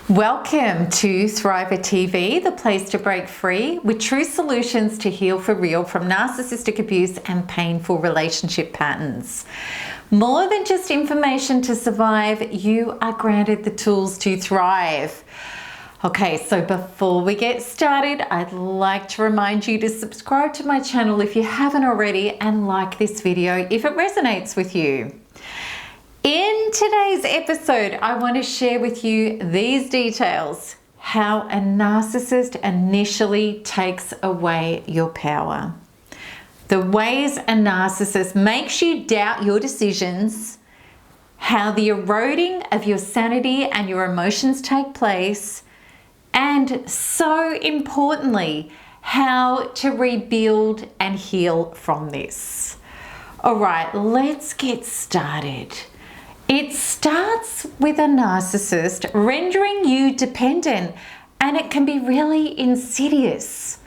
Welcome to Thriver TV, the place to break free with true solutions to heal for real from narcissistic abuse and painful relationship patterns. More than just information to survive, you are granted the tools to thrive. Okay, so before we get started, I'd like to remind you to subscribe to my channel if you haven't already and like this video if it resonates with you. In today's episode, I want to share with you these details: how a narcissist initially takes away your power, the ways a narcissist makes you doubt your decisions, how the eroding of your sanity and your emotions take place, and so importantly, how to rebuild and heal from this. All right, let's get started. It starts with a narcissist rendering you dependent, and it can be really insidious.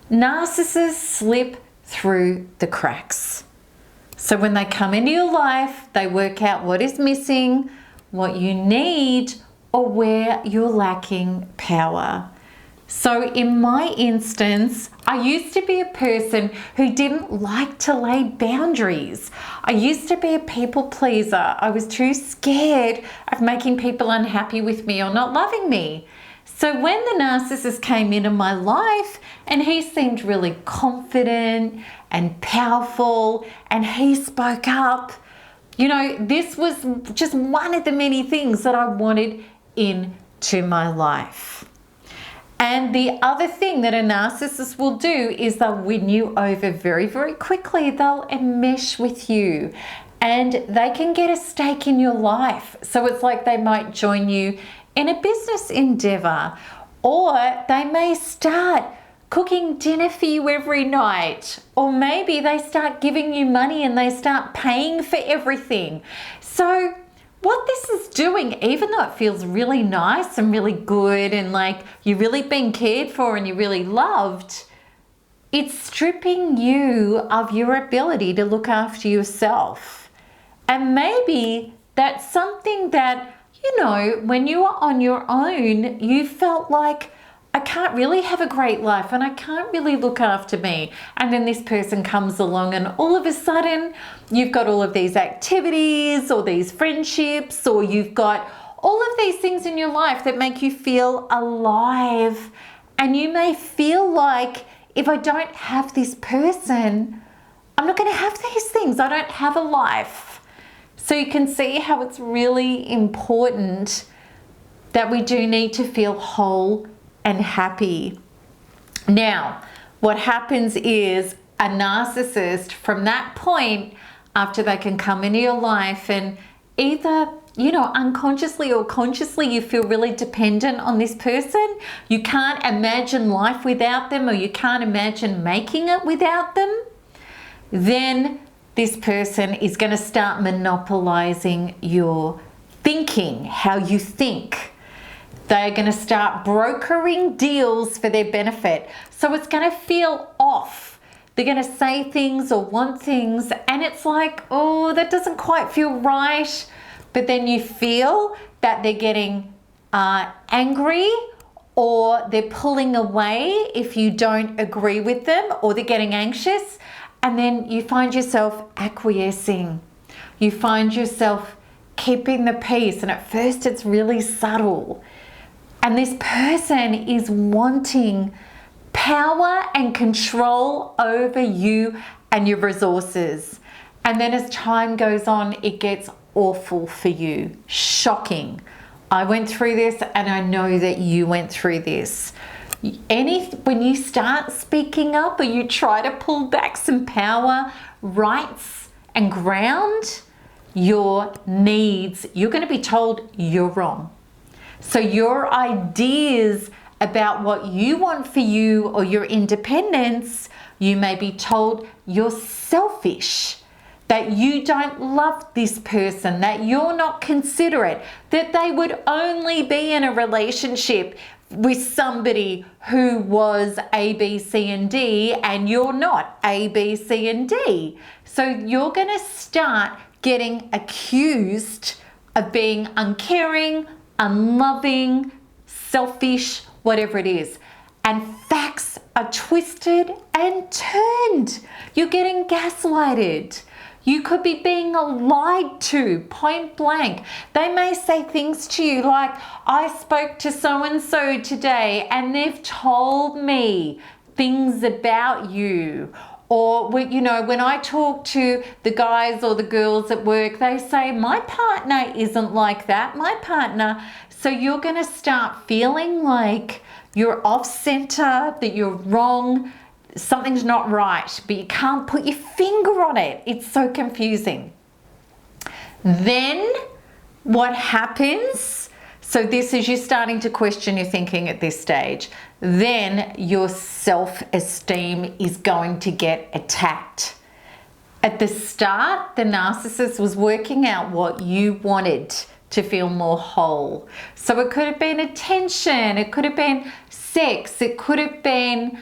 Narcissists slip through the cracks. So when they come into your life, they work out what is missing, what you need, or where you're lacking power. So in my instance, I used to be a person who didn't like to lay boundaries. I used to be a people pleaser. I was too scared of making people unhappy with me or not loving me. So when the narcissist came into my life and he seemed really confident and powerful and he spoke up, you know, this was just one of the many things that I wanted into my life. And the other thing that a narcissist will do is they'll win you over very, very quickly. They'll enmesh with you and they can get a stake in your life. So it's like they might join you in a business endeavor, or they may start cooking dinner for you every night, or maybe they start giving you money and they start paying for everything. So what this is doing, even though it feels really nice and really good and like you're really being cared for and you're really loved, it's stripping you of your ability to look after yourself. And maybe that's something that, you know, when you are on your own, you felt like, I can't really have a great life and I can't really look after me. And then this person comes along and all of a sudden you've got all of these activities or these friendships, or you've got all of these things in your life that make you feel alive. And you may feel like, if I don't have this person, I'm not going to have these things. I don't have a life. So you can see how it's really important that we do need to feel whole and happy. Now, what happens is a narcissist from that point, after they can come into your life and either, you know, unconsciously or consciously, you feel really dependent on this person. You can't imagine life without them, or you can't imagine making it without them. Then this person is going to start monopolizing your thinking, how you think. They're going to start brokering deals for their benefit. So it's going to feel off. They're going to say things or want things, and it's like, oh, that doesn't quite feel right. But then you feel that they're getting angry, or they're pulling away if you don't agree with them, or they're getting anxious. And then you find yourself acquiescing. You find yourself keeping the peace. And at first it's really subtle. And this person is wanting power and control over you and your resources. And then as time goes on, it gets awful for you. Shocking. I went through this, and I know that you went through this. When you start speaking up, or you try to pull back some power, rights, and ground your needs, you're going to be told you're wrong. So your ideas about what you want for you or your independence, you may be told you're selfish, that you don't love this person, that you're not considerate, that they would only be in a relationship with somebody who was A, B, C, and D, and you're not A, B, C, and D. So you're going to start getting accused of being uncaring, unloving, selfish, whatever it is. And facts are twisted and turned. You're getting gaslighted. You could be being lied to, point blank. They may say things to you like, I spoke to so-and-so today and they've told me things about you. Or, you know, when I talk to the guys or the girls at work, they say, my partner isn't like that, my partner. So you're going to start feeling like you're off center, that you're wrong, something's not right, but you can't put your finger on it. It's so confusing. Then what happens? So this is you starting to question your thinking at this stage. Then your self-esteem is going to get attacked. At the start, the narcissist was working out what you wanted to feel more whole. So it could have been attention, it could have been sex, it could have been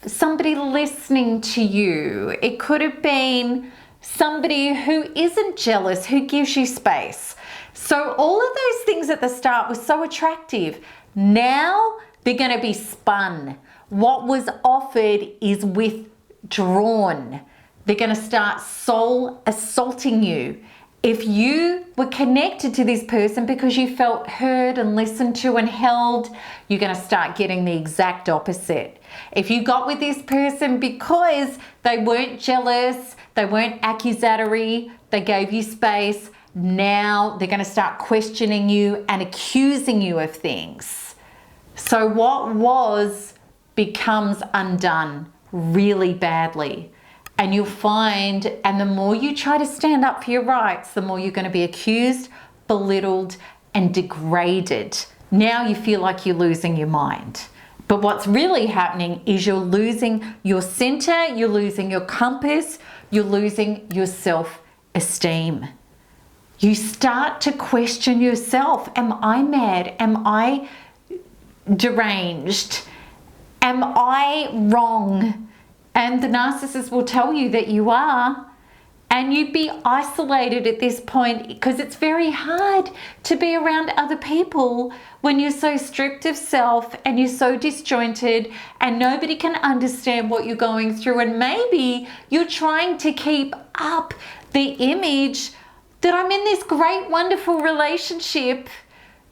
somebody listening to you, it could have been somebody who isn't jealous, who gives you space. So all of those things at the start were so attractive. Now they're going to be spun. What was offered is withdrawn. They're going to start soul assaulting you. If you were connected to this person because you felt heard and listened to and held, you're going to start getting the exact opposite. If you got with this person because they weren't jealous, they weren't accusatory, they gave you space, now they're going to start questioning you and accusing you of things. So what was becomes undone really badly. And you'll find, and the more you try to stand up for your rights, the more you're going to be accused, belittled, and degraded. Now you feel like you're losing your mind. But what's really happening is you're losing your center, you're losing your compass, you're losing your self-esteem. You start to question yourself. Am I mad? Am I deranged? Am I wrong? And the narcissist will tell you that you are, and you'd be isolated at this point because it's very hard to be around other people when you're so stripped of self and you're so disjointed and nobody can understand what you're going through. And maybe you're trying to keep up the image that I'm in this great, wonderful relationship,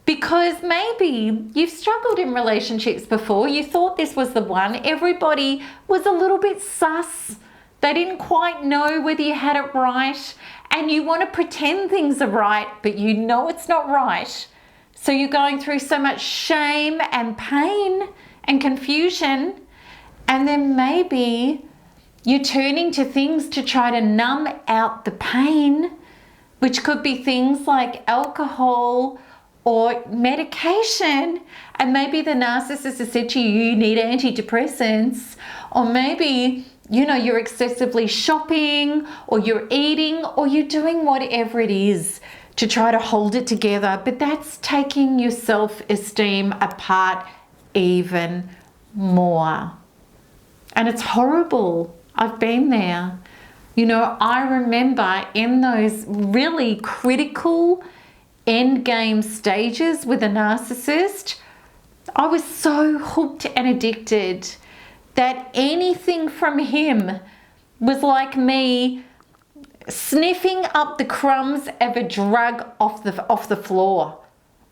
because maybe you've struggled in relationships before. You thought this was the one. Everybody was a little bit sus. They didn't quite know whether you had it right. And you want to pretend things are right, but you know it's not right. So you're going through so much shame and pain and confusion. And then maybe you're turning to things to try to numb out the pain, which could be things like alcohol or medication. And maybe the narcissist has said to you, you need antidepressants. Or maybe, you know, you're excessively shopping, or you're eating, or you're doing whatever it is to try to hold it together. But that's taking your self-esteem apart even more. And it's horrible. I've been there. You know, I remember in those really critical end game stages with a narcissist, I was so hooked and addicted that anything from him was like me sniffing up the crumbs of a drug off the floor.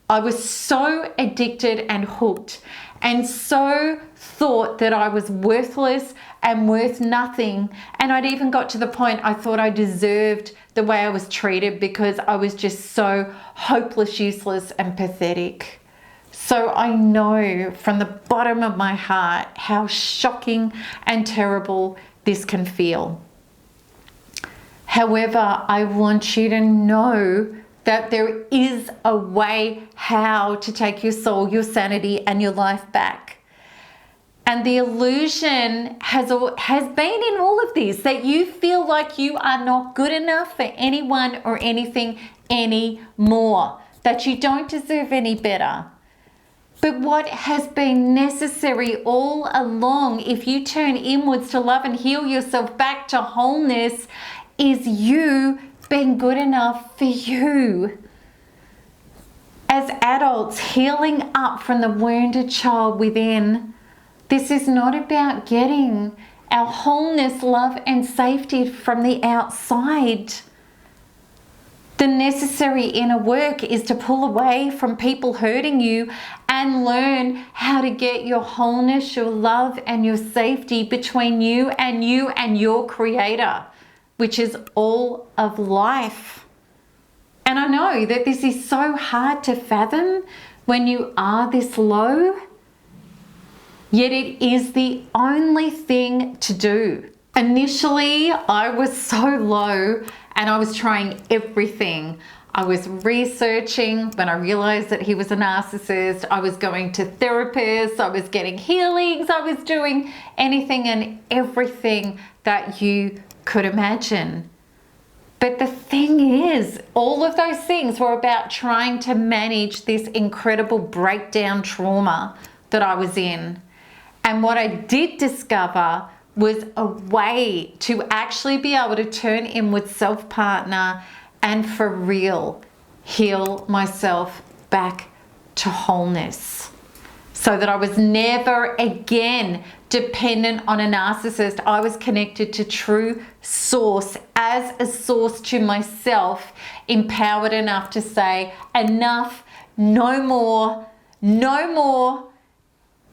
I was so addicted and hooked, and so thought that I was worthless and worth nothing. And I'd even got to the point I thought I deserved the way I was treated because I was just so hopeless, useless, and pathetic. So I know from the bottom of my heart how shocking and terrible this can feel. However, I want you to know that there is a way how to take your soul, your sanity, and your life back. And the illusion has been in all of this, that you feel like you are not good enough for anyone or anything anymore, that you don't deserve any better. But what has been necessary all along, if you turn inwards to love and heal yourself back to wholeness, is you being good enough for you. as adults healing up from the wounded child within, this is not about getting our wholeness, love, and safety from the outside. The necessary inner work is to pull away from people hurting you and learn how to get your wholeness, your love, and your safety between you and your creator, which is all of life. And I know that this is so hard to fathom when you are this low, yet it is the only thing to do. Initially, I was so low and I was trying everything. I was researching when I realized that he was a narcissist. I was going to therapists. I was getting healings. I was doing anything and everything that you could imagine. But the thing is, all of those things were about trying to manage this incredible breakdown trauma that I was in. And what I did discover was a way to actually be able to turn inward, self-partner, and for real, heal myself back to wholeness. So that I was never again dependent on a narcissist. I was connected to true source, as a source to myself, empowered enough to say, enough, no more, no more.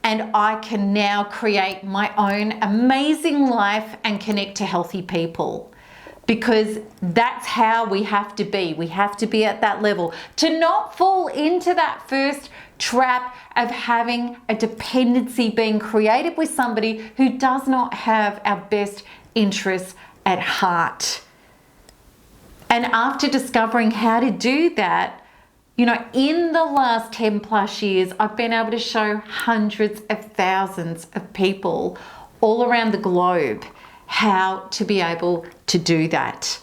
And I can now create my own amazing life and connect to healthy people. Because that's how we have to be. We have to be at that level. To not fall into that first trap of having a dependency being created with somebody who does not have our best interests at heart. And after discovering how to do that, you know, in the last 10 plus years, I've been able to show hundreds of thousands of people all around the globe how to be able to do that,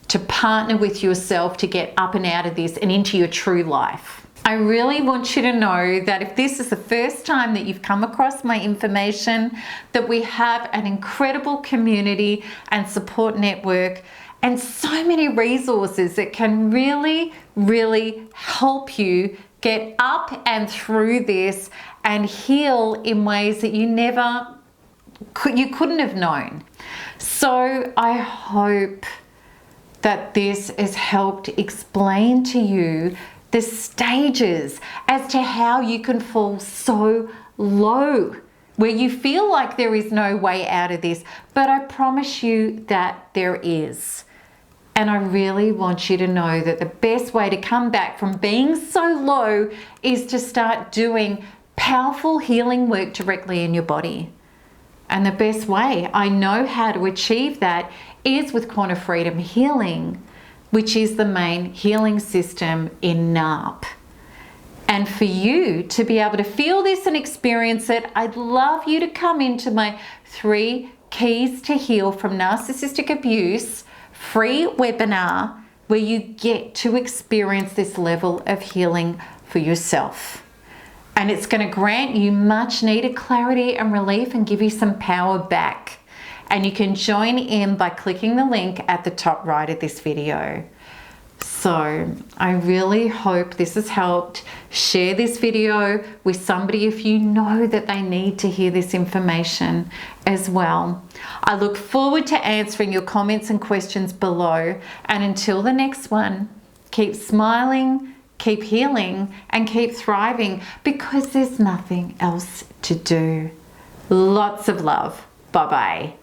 to partner with yourself to get up and out of this and into your true life. I really want you to know that if this is the first time that you've come across my information, that we have an incredible community and support network and so many resources that can really, really help you get up and through this and heal in ways that you couldn't have known. So I hope that this has helped explain to you the stages as to how you can fall so low, where you feel like there is no way out of this, but I promise you that there is. And I really want you to know that the best way to come back from being so low is to start doing powerful healing work directly in your body. And the best way I know how to achieve that is with Quantum Freedom Healing, which is the main healing system in NARP. And for you to be able to feel this and experience it, I'd love you to come into my 3 Keys to Heal from Narcissistic Abuse free webinar, where you get to experience this level of healing for yourself. And it's going to grant you much needed clarity and relief and give you some power back. And you can join in by clicking the link at the top right of this video. So I really hope this has helped. Share this video with somebody if you know that they need to hear this information as well. I look forward to answering your comments and questions below. And until the next one, keep smiling, keep healing, and keep thriving, because there's nothing else to do. Lots of love. Bye-bye.